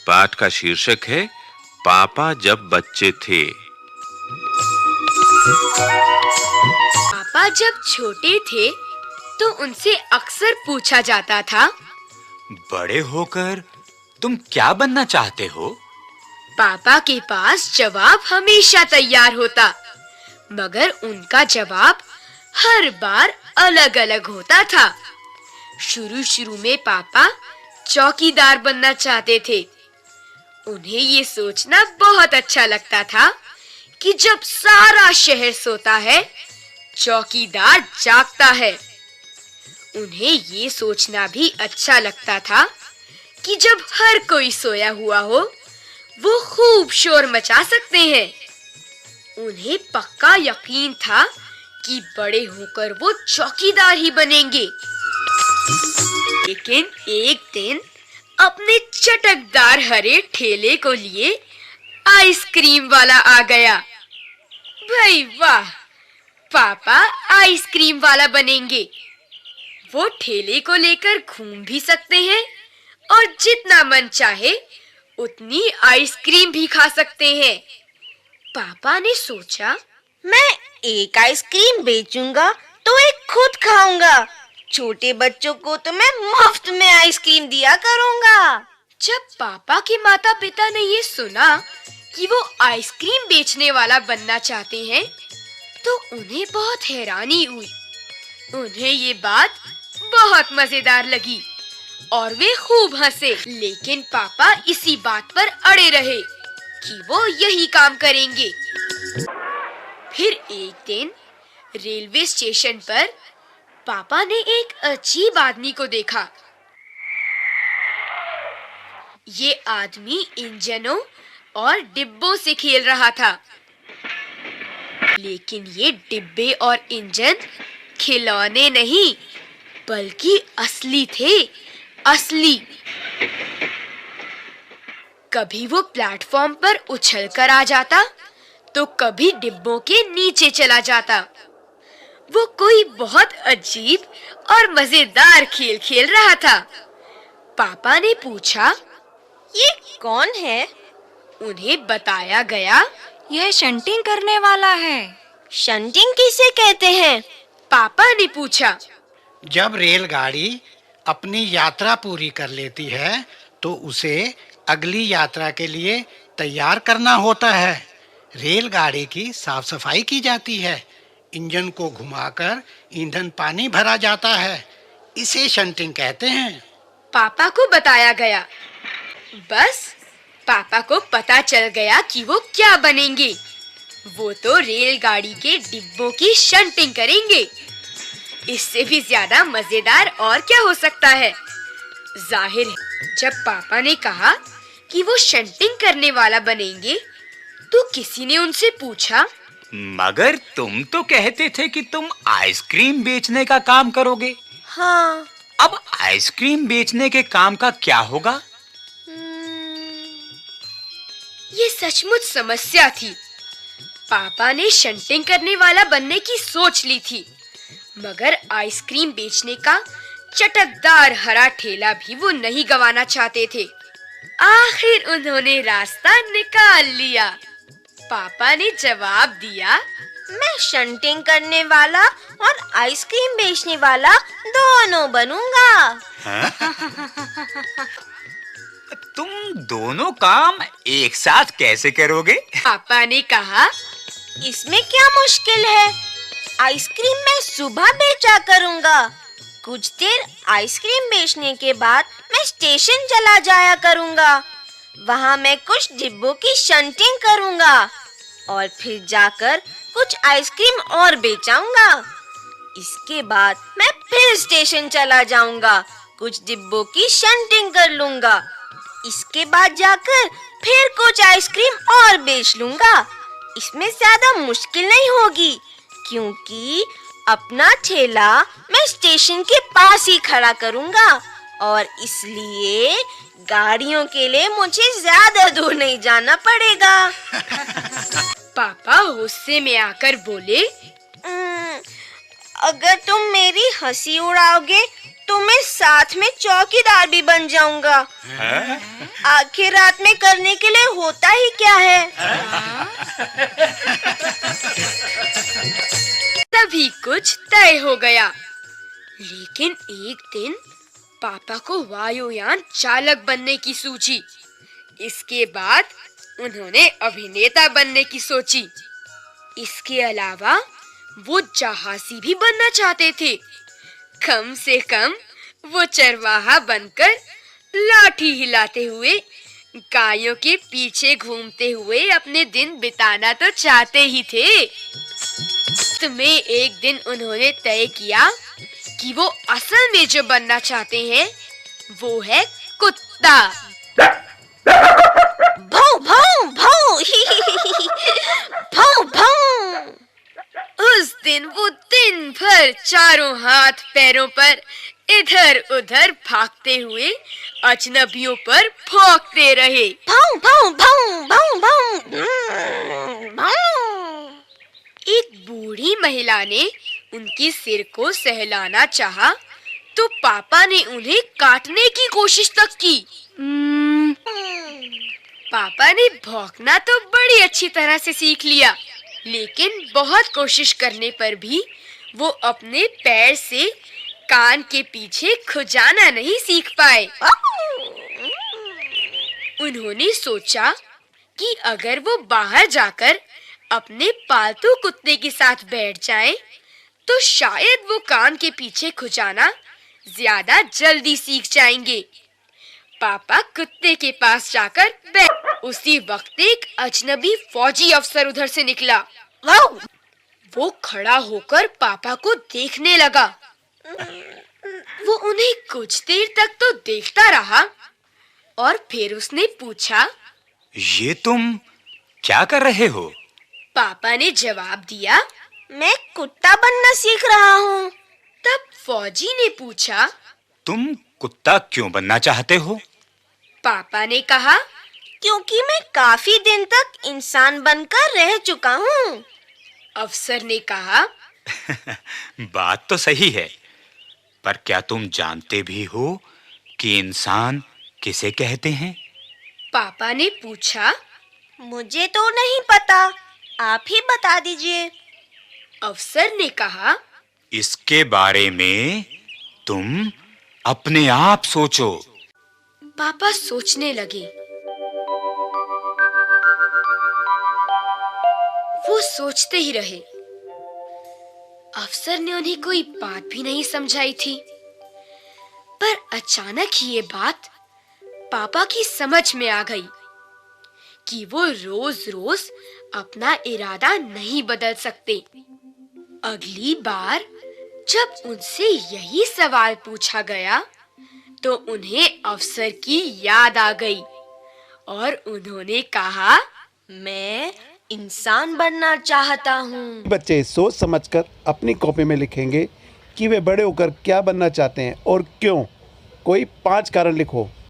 पाठ का शीर्षक है पापा जब बच्चे थे। पापा जब छोटे थे तो उनसे अक्सर पूछा जाता था, बड़े होकर तुम क्या बनना चाहते हो? पापा के पास जवाब हमेशा तैयार होता, मगर उनका जवाब हर बार अलग-अलग होता था। शुरू-शुरू में पापा चौकीदार बनना चाहते थे। उन्हें ये सोचना बहुत अच्छा लगता था कि जब सारा शहर सोता है, चौकीदार जागता है। उन्हें ये सोचना भी अच्छा लगता था कि जब हर कोई सोया हुआ हो, वो खूब शोर मचा सकते हैं। उन्हें पक्का यकीन था कि बड़े होकर वो चौकीदार ही बनेंगे। लेकिन एक दिन अपने चटकदार हरे ठेले को लिए आइसक्रीम वाला आ गया। भाई वाह, पापा आइसक्रीम वाला बनेंगे। वो ठेले को लेकर घूम भी सकते हैं और जितना मन चाहे उतनी आइसक्रीम भी खा सकते हैं। पापा ने सोचा, मैं एक आइसक्रीम बेचूंगा तो एक खुद खाऊंगा। छोटे बच्चों को तो मैं मुफ्त में आइसक्रीम दिया करूंगा। जब पापा के माता-पिता ने ये सुना कि वो आइसक्रीम बेचने वाला बनना चाहते हैं, तो उन्हें बहुत हैरानी हुई। उन्हें ये बात बहुत मजेदार लगी और वे खूब हंसे। लेकिन पापा इसी बात पर अड़े रहे कि वो यही काम करेंगे। फिर एक दिन रेलवे स्टेशन पर पापा ने एक अजीब आदमी को देखा। ये आदमी इंजनों और डिब्बों से खेल रहा था। लेकिन ये डिब्बे और इंजन खिलौने नहीं, बल्कि असली थे, असली। कभी वो प्लेटफॉर्म पर उछलकर आ जाता, तो कभी डिब्बों के नीचे चला जाता। वो कोई बहुत अजीब और मजेदार खेल खेल रहा था। पापा ने पूछा, ये कौन है? उन्हें बताया गया, यह शंटिंग करने वाला है। शंटिंग किसे कहते हैं? पापा ने पूछा। जब रेलगाड़ी अपनी यात्रा पूरी कर लेती है तो उसे अगली यात्रा के लिए तैयार करना होता है। रेलगाड़ी की साफ सफाई की जाती है, इंजन को घुमाकर ईंधन पानी भरा जाता है। इसे शंटिंग कहते हैं। पापा को बताया गया। बस पापा को पता चल गया कि वो क्या बनेंगे। वो तो रेलगाड़ी के डिब्बों की शंटिंग करेंगे। इससे भी ज्यादा मजेदार और क्या हो सकता है। जाहिर है, जब पापा ने कहा कि वो शंटिंग करने वाला बनेंगे, तो किसी ने उनसे पूछा, मगर तुम तो कहते थे कि तुम आइसक्रीम बेचने का काम करोगे। हाँ। अब आइसक्रीम बेचने के काम का क्या होगा? ये सचमुच समस्या थी। पापा ने शंटिंग करने वाला बनने की सोच ली थी, मगर आइसक्रीम बेचने का चटकदार हरा ठेला भी वो नहीं गंवाना चाहते थे। आखिर उन्होंने रास्ता निकाल लिया। पापा ने जवाब दिया, मैं शंटिंग करने वाला और आइसक्रीम बेचने वाला दोनों बनूंगा। तुम दोनों काम एक साथ कैसे करोगे? पापा ने कहा, इसमें क्या मुश्किल है? आइसक्रीम मैं सुबह बेचा करूंगा। कुछ देर आइसक्रीम बेचने के बाद मैं स्टेशन चला जाया करूंगा। वहां मैं कुछ डिब्बों की शंटिंग करूंगा और फिर जाकर कुछ आइसक्रीम और बेचाऊंगा। इसके बाद मैं फिर स्टेशन चला जाऊंगा, कुछ डिब्बों की शंटिंग कर लूंगा। इसके बाद जाकर फिर कुछ आइसक्रीम और बेच लूंगा। इसमें ज्यादा मुश्किल नहीं होगी, क्योंकि अपना ठेला मैं स्टेशन के पास ही खड़ा करूंगा और इसलिए गाड़ियों के लिए मुझे ज्यादा दूर नहीं जाना पड़ेगा। पापा गुस्से में आकर बोले, अगर तुम मेरी हंसी उड़ाओगे तो मैं साथ में चौकीदार भी बन जाऊंगा। आखिर रात में करने के लिए होता ही क्या है? तभी कुछ तय हो गया। लेकिन एक दिन पापा को वायुयान चालक बनने की सूझी। इसके बाद उन्होंने अभिनेता बनने की सोची। इसके अलावा वो जहाजी भी बनना चाहते थे। कम से कम वो चरवाहा बनकर लाठी हिलाते हुए गायों के पीछे घूमते हुए अपने दिन बिताना तो चाहते ही थे। तुम्हें एक दिन उन्होंने तय किया कि वो असल में जो बनना चाहते हैं वो है कुत्ता। भौं भौं भौं भौं भौं। उस दिन वो दिन भर चारों हाथ पैरों पर इधर उधर भागते हुए अजनबियों पर भौंकते रहे। भौं भौं भौं भौं भौं भौं। एक बूढ़ी महिला ने उनके सिर को सहलाना चाहा तो पापा ने उन्हें काटने की कोशिश तक की। पापा ने भौंकना तो बड़ी अच्छी तरह से सीख लिया, लेकिन बहुत कोशिश करने पर भी वो अपने पैर से कान के पीछे खुजाना नहीं सीख पाए। उन्होंने सोचा कि अगर वो बाहर जाकर अपने पालतू कुत्ते के साथ बैठ जाएं, तो शायद वो कान के पीछे खुजाना ज्यादा जल्दी सीख जाएंगे। पापा कुत्ते के पास जाकर बैठ। उसी वक्त एक अजनबी फौजी अफसर उधर से निकला। वो खड़ा होकर पापा को देखने लगा। वो उन्हें कुछ देर तक तो देखता रहा और फिर उसने पूछा, ये तुम क्या कर रहे हो? पापा ने जवाब दिया, मैं कुत्ता बनना सीख रहा हूँ। तब फौजी ने पूछा, तुम कुत्ता क्यों बनना चाहते हो? पापा ने कहा, क्योंकि मैं काफी दिन तक इंसान बनकर रह चुका हूँ। अफसर ने कहा, बात तो सही है, पर क्या तुम जानते भी हो कि इंसान किसे कहते हैं? पापा ने पूछा। मुझे तो नहीं पता, आप ही बता दीजिए। अफसर ने कहा, इसके बारे में तुम अपने आप सोचो। पापा सोचने लगे। वो सोचते ही रहे। अफसर ने उन्हें कोई बात भी नहीं समझाई थी, पर अचानक ही ये बात पापा की समझ में आ गई कि वो रोज-रोज अपना इरादा नहीं बदल सकते। अगली बार जब उनसे यही सवाल पूछा गया तो उन्हें अफसर की याद आ गई और उन्होंने कहा, मैं इंसान बनना चाहता हूँ। बच्चे सोच समझकर अपनी कॉपी में लिखेंगे कि वे बड़े होकर क्या बनना चाहते हैं और क्यों। कोई 5 कारण लिखो।